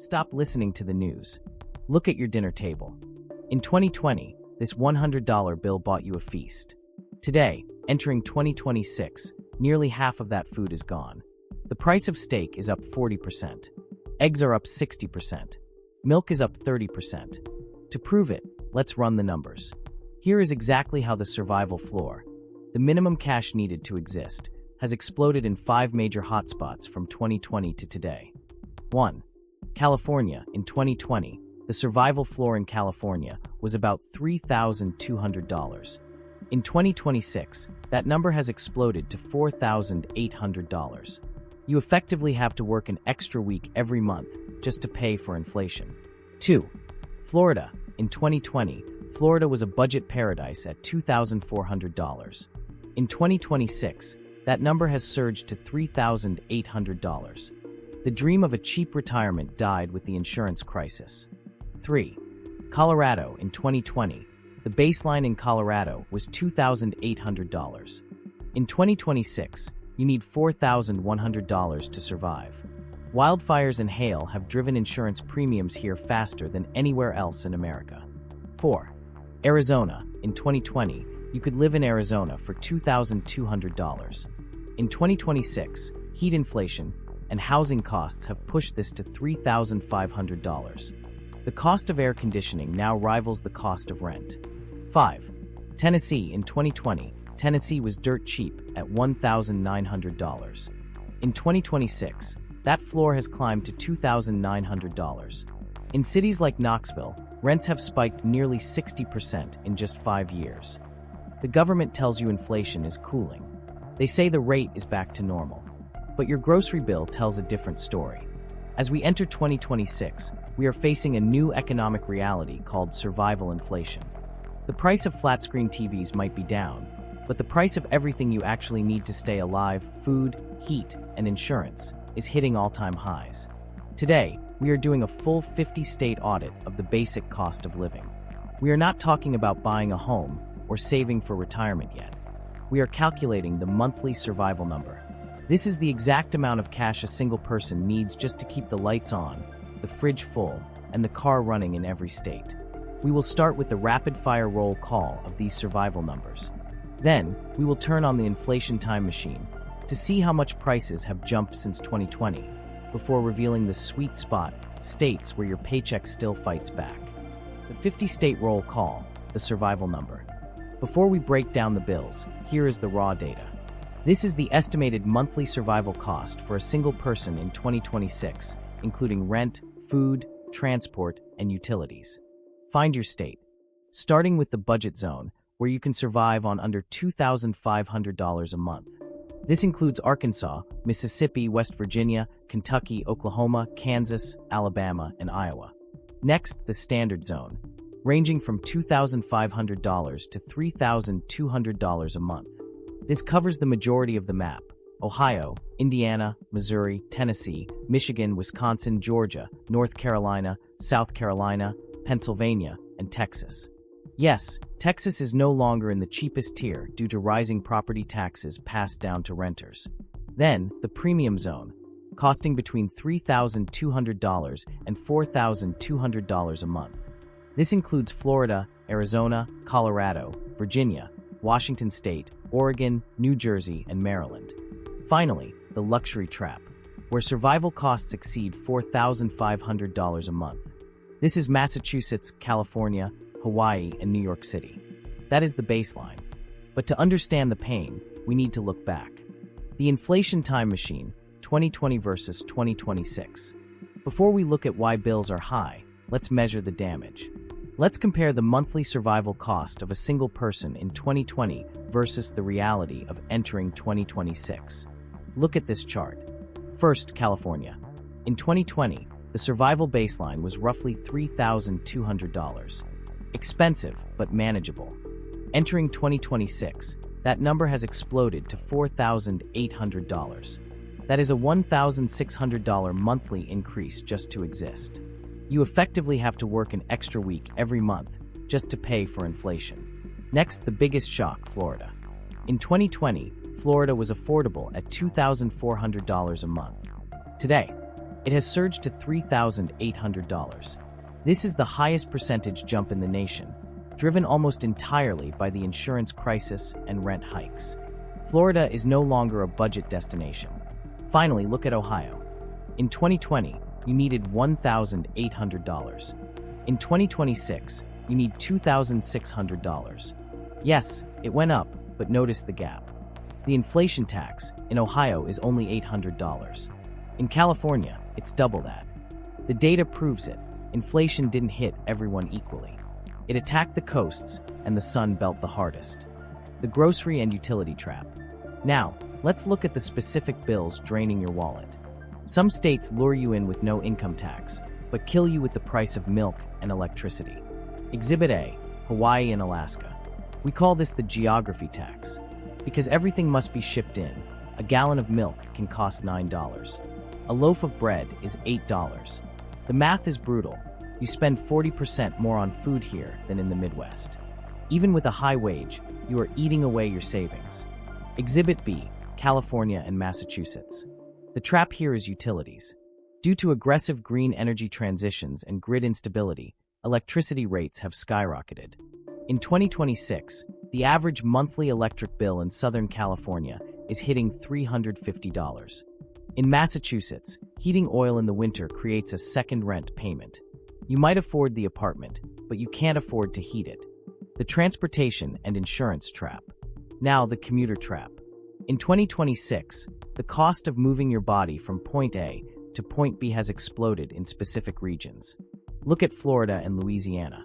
Stop listening to the news. Look at your dinner table. In 2020, this $100 bill bought you a feast. Today, entering 2026, nearly half of that food is gone. The price of steak is up 40%. Eggs are up 60%. Milk is up 30%. To prove it, let's run the numbers. Here is exactly how the survival floor, the minimum cash needed to exist, has exploded in 5 major hotspots from 2020 to today. 1. California. In 2020, the survival floor in California was about $3,200. In 2026, that number has exploded to $4,800. You effectively have to work an extra week every month just to pay for inflation. 2. Florida. In 2020, Florida was a budget paradise at $2,400. In 2026, that number has surged to $3,800. The dream of a cheap retirement died with the insurance crisis. 3. Colorado. In 2020, the baseline in Colorado was $2,800. In 2026, you need $4,100 to survive. Wildfires and hail have driven insurance premiums here faster than anywhere else in America. 4. Arizona. In 2020, you could live in Arizona for $2,200. In 2026, heat inflation and housing costs have pushed this to $3,500. The cost of air conditioning now rivals the cost of rent. 5. Tennessee. In 2020, Tennessee was dirt cheap at $1,900. In 2026, that floor has climbed to $2,900. In cities like Knoxville, rents have spiked nearly 60% in just 5 years. The government tells you inflation is cooling. They say the rate is back to normal. But your grocery bill tells a different story. As we enter 2026, we are facing a new economic reality called survival inflation. The price of flat-screen TVs might be down, but the price of everything you actually need to stay alive, food, heat, and insurance, is hitting all-time highs. Today, we are doing a full 50-state audit of the basic cost of living. We are not talking about buying a home or saving for retirement yet. We are calculating the monthly survival number. This is the exact amount of cash a single person needs just to keep the lights on, the fridge full, and the car running in every state. We will start with the rapid-fire roll call of these survival numbers. Then, we will turn on the inflation time machine to see how much prices have jumped since 2020, before revealing the sweet spot states where your paycheck still fights back. The 50-state roll call, the survival number. Before we break down the bills, here is the raw data. This is the estimated monthly survival cost for a single person in 2026, including rent, food, transport, and utilities. Find your state. Starting with the budget zone, where you can survive on under $2,500 a month. This includes Arkansas, Mississippi, West Virginia, Kentucky, Oklahoma, Kansas, Alabama, and Iowa. Next, the standard zone, ranging from $2,500 to $3,200 a month. This covers the majority of the map: Ohio, Indiana, Missouri, Tennessee, Michigan, Wisconsin, Georgia, North Carolina, South Carolina, Pennsylvania, and Texas. Yes, Texas is no longer in the cheapest tier due to rising property taxes passed down to renters. Then, the premium zone, costing between $3,200 and $4,200 a month. This includes Florida, Arizona, Colorado, Virginia, Washington State, Oregon, New Jersey, and Maryland. Finally, the luxury trap, where survival costs exceed $4,500 a month. This is Massachusetts, California, Hawaii, and New York City. That is the baseline. But to understand the pain, we need to look back. The inflation time machine, 2020 versus 2026. Before we look at why bills are high, let's measure the damage. Let's compare the monthly survival cost of a single person in 2020 versus the reality of entering 2026. Look at this chart. First, California. In 2020, the survival baseline was roughly $3,200. Expensive, but manageable. Entering 2026, that number has exploded to $4,800. That is a $1,600 monthly increase just to exist. You effectively have to work an extra week every month just to pay for inflation. Next, the biggest shock, Florida. In 2020, Florida was affordable at $2,400 a month. Today, It has surged to $3,800. This is the highest percentage jump in the nation, driven almost entirely by the insurance crisis and rent hikes. Florida is no longer a budget destination. Finally, look at Ohio. In 2020, you needed $1,800. In 2026, you need $2,600. Yes, it went up, but notice the gap. The inflation tax in Ohio is only $800. In California, it's double that. The data proves it. Inflation didn't hit everyone equally. It attacked the coasts and the Sun Belt the hardest. The grocery and utility trap. Now, let's look at the specific bills draining your wallet. Some states lure you in with no income tax, but kill you with the price of milk and electricity. Exhibit A, Hawaii and Alaska. We call this the geography tax. Because everything must be shipped in, a gallon of milk can cost $9. A loaf of bread is $8. The math is brutal. You spend 40% more on food here than in the Midwest. Even with a high wage, you are eating away your savings. Exhibit B, California and Massachusetts. The trap here is utilities. Due to aggressive green energy transitions and grid instability, electricity rates have skyrocketed. In 2026, the average monthly electric bill in Southern California is hitting $350. In Massachusetts, heating oil in the winter creates a second rent payment. You might afford the apartment, but you can't afford to heat it. The transportation and insurance trap. Now the commuter trap. In 2026, the cost of moving your body from point A to point B has exploded in specific regions. Look at Florida and Louisiana.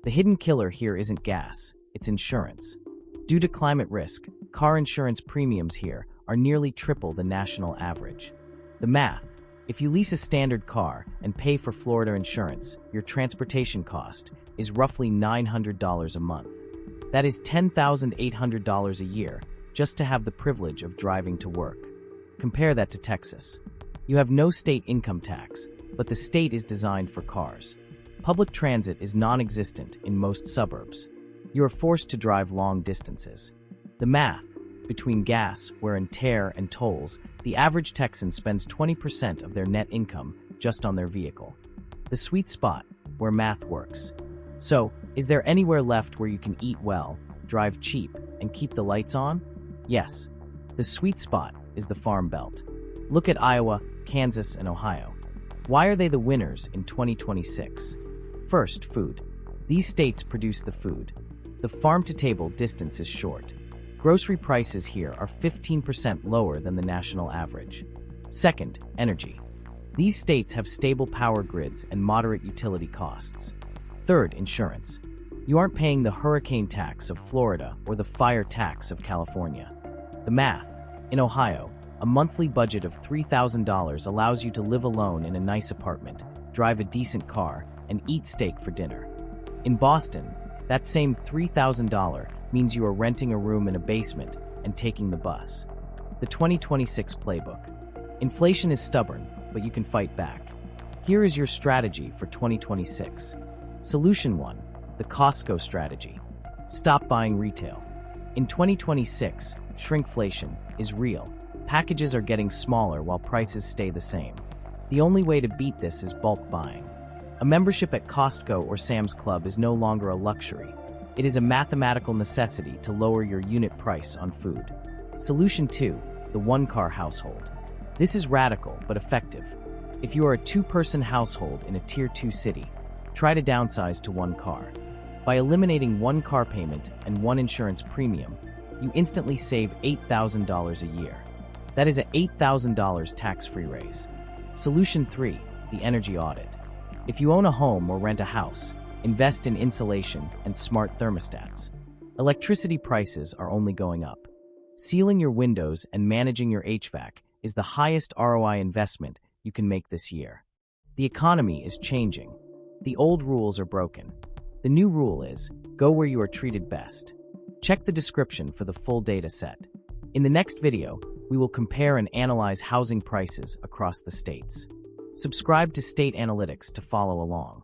The hidden killer here isn't gas, it's insurance. Due to climate risk, car insurance premiums here are nearly triple the national average. The math: if you lease a standard car and pay for Florida insurance, your transportation cost is roughly $900 a month. That is $10,800 a year just to have the privilege of driving to work. Compare that to Texas. You have no state income tax, but the state is designed for cars. Public transit is non-existent in most suburbs. You are forced to drive long distances. The math: between gas, wear and tear, and tolls, the average Texan spends 20% of their net income just on their vehicle. The sweet spot, where math works. So, is there anywhere left where you can eat well, drive cheap, and keep the lights on? Yes. The sweet spot is the Farm Belt. Look at Iowa, Kansas, and Ohio. Why are they the winners in 2026? First, food. These states produce the food. The farm-to-table distance is short. Grocery prices here are 15% lower than the national average. Second, energy. These states have stable power grids and moderate utility costs. Third, insurance. You aren't paying the hurricane tax of Florida or the fire tax of California. The math: in Ohio, a monthly budget of $3,000 allows you to live alone in a nice apartment, drive a decent car, and eat steak for dinner. In Boston, that same $3,000 means you are renting a room in a basement and taking the bus. The 2026 Playbook. Inflation is stubborn, but you can fight back. Here is your strategy for 2026. Solution 1. The Costco strategy. Stop buying retail. In 2026, shrinkflation is real. Packages are getting smaller while prices stay the same. The only way to beat this is bulk buying. A membership at Costco or Sam's Club is no longer a luxury. It is a mathematical necessity to lower your unit price on food. Solution 2. The one-car household. This is radical but effective. If you are a two-person household in a Tier 2 city, try to downsize to one car. By eliminating one car payment and one insurance premium, you instantly save $8,000 a year. That is an $8,000 tax-free raise. Solution 3. The energy audit. If you own a home or rent a house, invest in insulation and smart thermostats. Electricity prices are only going up. Sealing your windows and managing your HVAC is the highest ROI investment you can make this year. The economy is changing. The old rules are broken. The new rule is, go where you are treated best. Check the description for the full data set. In the next video, we will compare and analyze housing prices across the states. Subscribe to State Analytics to follow along.